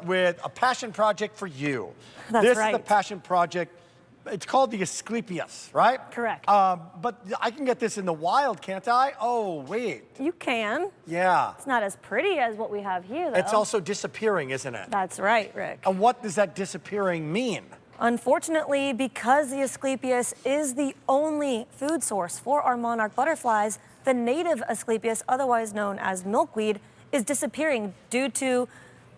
with a passion project for you. That's this right. is the passion project. It's called the Asclepias, right? Correct. But I can get this in the wild, can't I? Oh, wait. You can. Yeah. It's not as pretty as what we have here, though. It's also disappearing, isn't it? That's right, Rick. And what does that disappearing mean? Unfortunately, because the Asclepias is the only food source for our monarch butterflies, the native Asclepias, otherwise known as milkweed, is disappearing due to,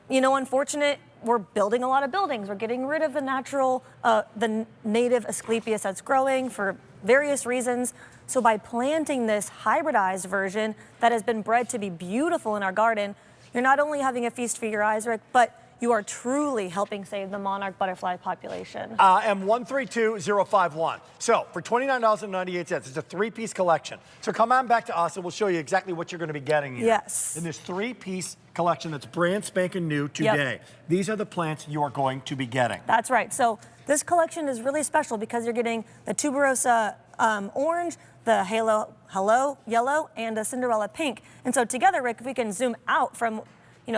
unfortunate, we're building a lot of buildings. We're getting rid of the natural, the native Asclepias that's growing for various reasons. So by planting this hybridized version that has been bred to be beautiful in our garden, you're not only having a feast for your eyes, Rick, but you are truly helping save the monarch butterfly population. M132051. So for $29.98, it's a 3-piece collection. So come on back to us and we'll show you exactly what you're going to be getting here. Yes. In this 3-piece collection that's brand spanking new today. Yep. These are the plants you are going to be getting. That's right. So this collection is really special because you're getting the tuberosa orange, the hello yellow, and a Cinderella pink. And so together, Rick, if we can zoom out from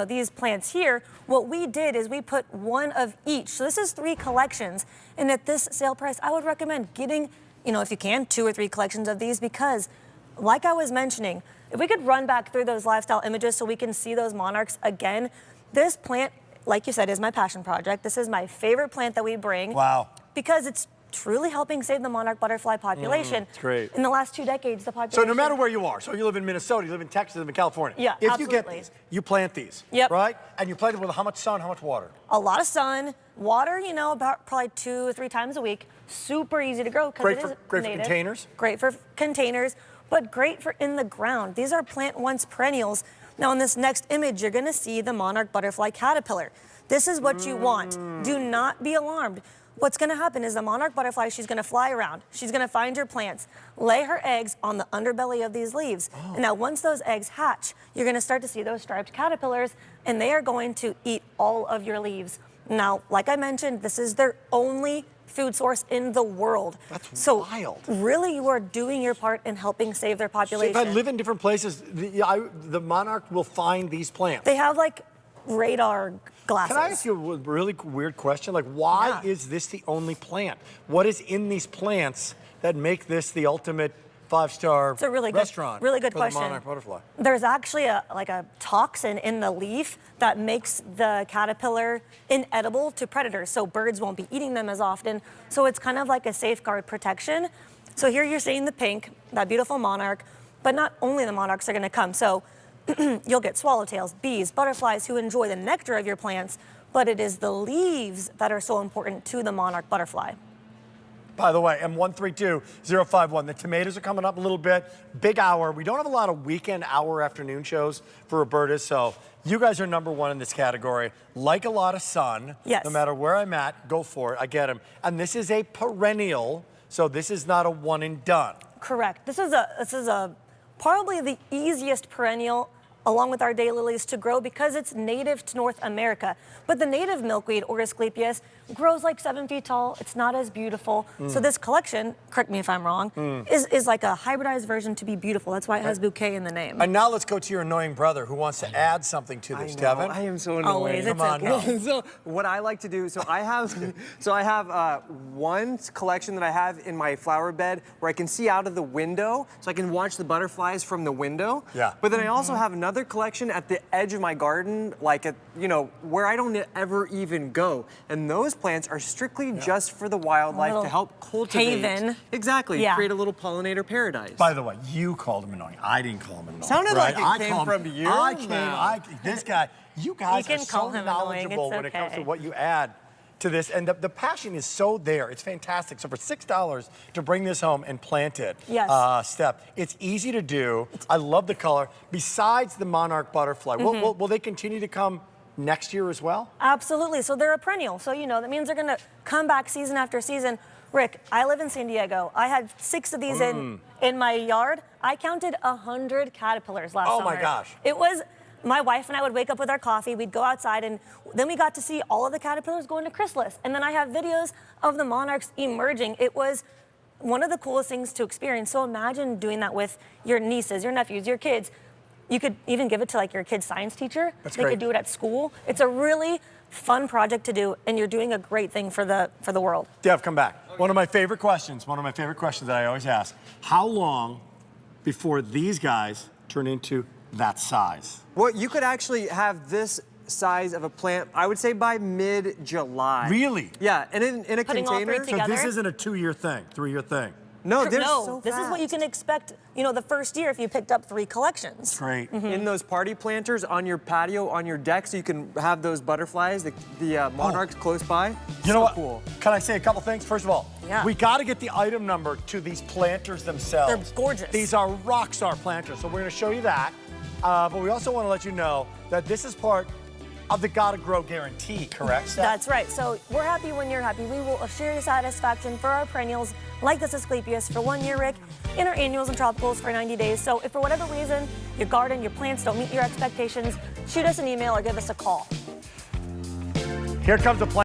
these plants here, what we did is we put one of each. So this is 3 collections. And at this sale price, I would recommend getting, if you can, 2 or 3 collections of these because, like I was mentioning, if we could run back through those lifestyle images so we can see those monarchs again, this plant, like you said, is my passion project. This is my favorite plant that we bring. Wow. Because it's truly helping save the monarch butterfly population. It's great. In the last 2 decades, the population... So no matter where you are, so you live in Minnesota, you live in Texas, you live in California. Yeah, if absolutely. you get these, you plant these, Yep. right? And you plant it with how much sun, how much water? A lot of sun, water, about probably 2 or 3 times a week. Super easy to grow because it is native. Great for containers? Great for containers, but great for in the ground. These are plant once perennials. Now in this next image, you're gonna see the monarch butterfly caterpillar. This is what you want. Do not be alarmed. What's gonna happen is the monarch butterfly, she's gonna fly around. She's gonna find your plants, lay her eggs on the underbelly of these leaves. Oh. And now once those eggs hatch, you're gonna start to see those striped caterpillars and they are going to eat all of your leaves. Now, like I mentioned, this is their only food source in the world. That's so wild. Really, you are doing your part in helping save their population. So if I live in different places, the monarch will find these plants. They have like radar glasses. Can I ask you a really weird question? Like, why is this the only plant? What is in these plants that make this the ultimate 5-star restaurant? Really good for question. The monarch butterfly? There's actually a toxin in the leaf that makes the caterpillar inedible to predators, so birds won't be eating them as often. So it's kind of like a safeguard protection. So here you're seeing the pink, that beautiful monarch, but not only the monarchs are going to come. So you'll get swallowtails, bees, butterflies who enjoy the nectar of your plants, but it is the leaves that are so important to the monarch butterfly. By the way, M132051, the tomatoes are coming up a little bit. Big hour. We don't have a lot of weekend hour afternoon shows for Roberta, so you guys are #1 in this category. Like a lot of sun. Yes. No matter where I'm at, go for it. I get them. And this is a perennial, so this is not a one and done. Correct. This is probably the easiest perennial along with our daylilies to grow because it's native to North America. But the native milkweed, or Asclepias, grows like 7 feet tall. It's not as beautiful. So this collection, correct me if I'm wrong, is like a hybridized version to be beautiful. That's why it has bouquet in the name. And now let's go to your annoying brother who wants to add something to this, Devin. I am so annoying. Always, Come on now. So what I like to do, I have one collection that I have in my flower bed where I can see out of the window, so I can watch the butterflies from the window. Yeah. But then I also have another collection at the edge of my garden, like at, where I don't ever even go. And those plants are strictly just for the wildlife to help cultivate. Haven. Exactly. Yeah. Create a little pollinator paradise. By the way, you called him annoying. I didn't call him annoying. Sounded like it came from you. This guy, you guys You can are call so him annoying, knowledgeable it's when it comes to okay. what you add to this. And the passion is so there. It's fantastic. So for $6 to bring this home and plant it, Yes. Steph, it's easy to do. I love the color. Besides the monarch butterfly, will they continue to come next year as well? Absolutely. So they're a perennial. So, that means they're going to come back season after season. Rick, I live in San Diego. I had 6 of these in my yard. I counted 100 caterpillars last summer. Oh my gosh. It was, my wife and I would wake up with our coffee, we'd go outside, and then we got to see all of the caterpillars going to chrysalis. And then I have videos of the monarchs emerging. It was one of the coolest things to experience. So imagine doing that with your nieces, your nephews, your kids. You could even give it to like your kid's science teacher. That's they great. could do it at school. It's a really fun project to do, and you're doing a great thing for the world. Dev, come back. One of my favorite questions that I always ask, how long before these guys turn into that size? Well, you could actually have this size of a plant, I would say by mid-July. Really? Yeah, and in a Putting all container. three So together? this isn't a 2-year thing, 3-year thing. No, they're so this is what you can expect, the first year if you picked up 3 collections. Great. in those party planters on your patio, on your deck, so you can have those butterflies, the monarchs close by. You know what? Cool. Can I say a couple things? First of all, Yeah. we got to get the item number to these planters themselves. They're gorgeous. These are rock star planters, so we're going to show you that. But we also want to let you know that this is part of the Gotta Grow guarantee, correct, Steph? That's right. So we're happy when you're happy. We will assure you satisfaction for our perennials, like this Asclepias, for 1 year, Rick, and our annuals and tropicals for 90 days. So if for whatever reason your garden, your plants don't meet your expectations, shoot us an email or give us a call. Here comes the plant.